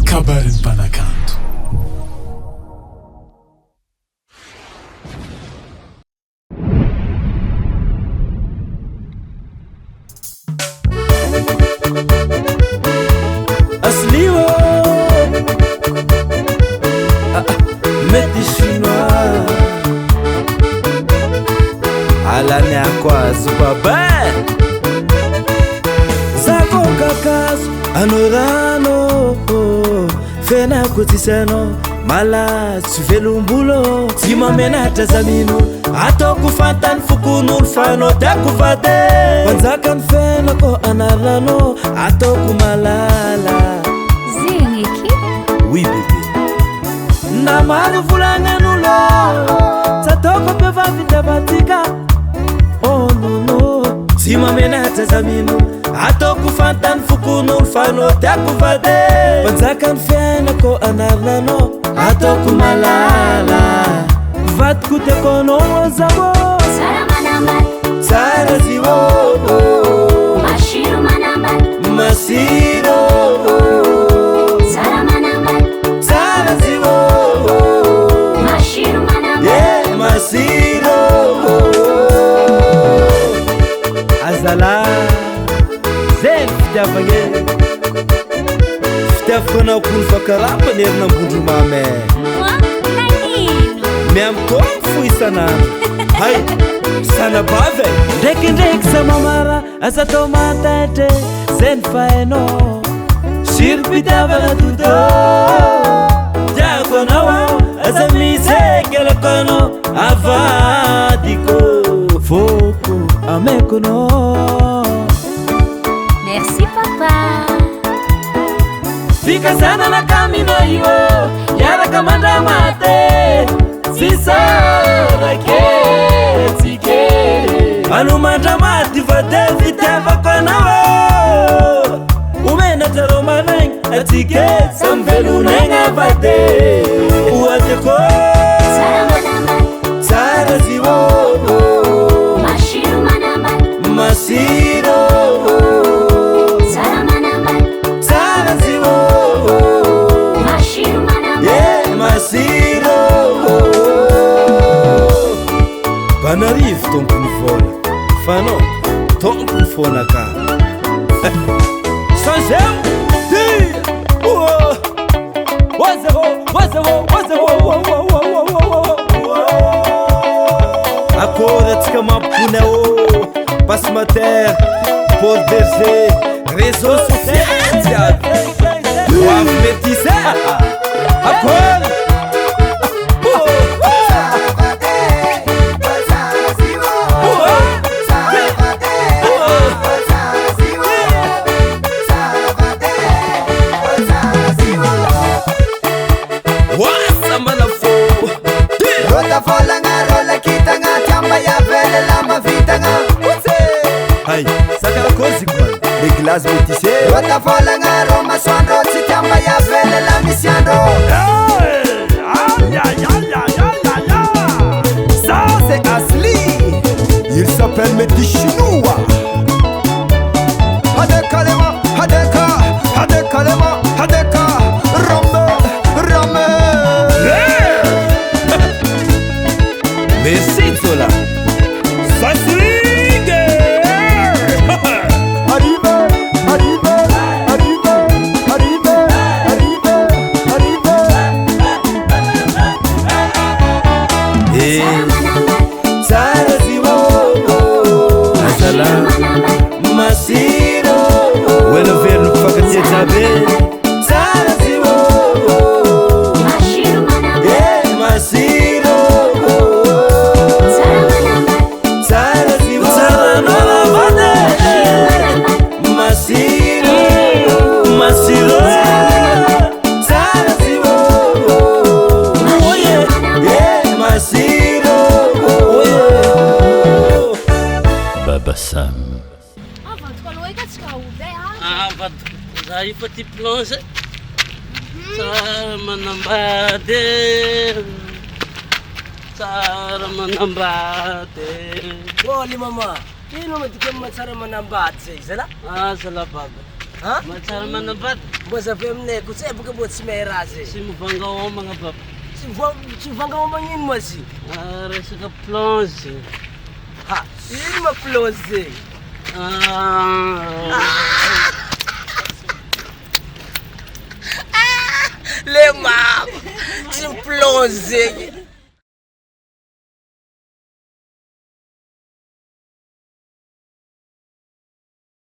kabarin'ny mpanakanto. Asliwo mety chinois alany akwazo baba zako kakazo anorano fenako tisano malatsy velombulo tsy mamenatra zamino ataoko fantany fokon'olo fanao tiako vade panjakany fenako anarano ataoko malala zegny eky oui bébé namaro volagnan'olo tsy ataoko mpevavy tavatika oh nono tsy mamenatra zamino ataoko fantany fokon'olo fanao tiako vade panjakany fiainako anarnanao ataoko malala vadiko tiakonao zavo tsara manambady tsara zivo masiro manambady masiro tsara manambady tsara zivo masiro manambady yeah masiro azala zeny fitiavagny fitiavako anao kony fa karapany herinambondro mame nanino miamikoa fo isanandro hay sanabave ndraikindraiky sa mamara asa tao mataitre zeny fahainao siripitiavana toto tiako anao aza misy ekelakanao avadiko foko amekonao merci papa fikazanana kamino io yaraka mandramate sisarake tsike anu mandramati vade fitiavako anao umenatra romanagny atsike samvelonagna vade oateko tsara manambady tsara zivo masiro manambady masiro tsara manambady tsara zivo masiro manambady yeah masiro banarivo tompony vola fanao tompony fonaka sanzeo akoratsika mampony ao passe mater Paul Berger réseau social jiaby oavy métise akora hay sakarakozy koa l'église métissé Rota folagna ro masoandro tsy tiamba yavele la misiandro ça c'est Asli il s'appelle Métis Chinois Hadeka lema hadeka hadeka lema hadeka Rame rame merci Zola ça swing Arrive arrive arrive arrive arrive arrive eh tsara zivo azala masiro wena verno fakatia jabe tsara zivo masiro manambady yeah masiro tsara manambady tsara zivo tsara nora vade masiro masiro tsara zivo yeah masiro Baba Sam za io fa ty plonge tsara manambady tsara manambady Oli mama, ino madika matsara manambady zay zala? zala baba Matsara manambady. Mbô zavay aminay ko tsy baka mbô tsy mahay raha zay. Tsy mivanga homagna papa. Tsy vanga homagna ino ma zy? Resaka plonge. Ha, ino ma plonge zay? Le mama, tsy plonge zay.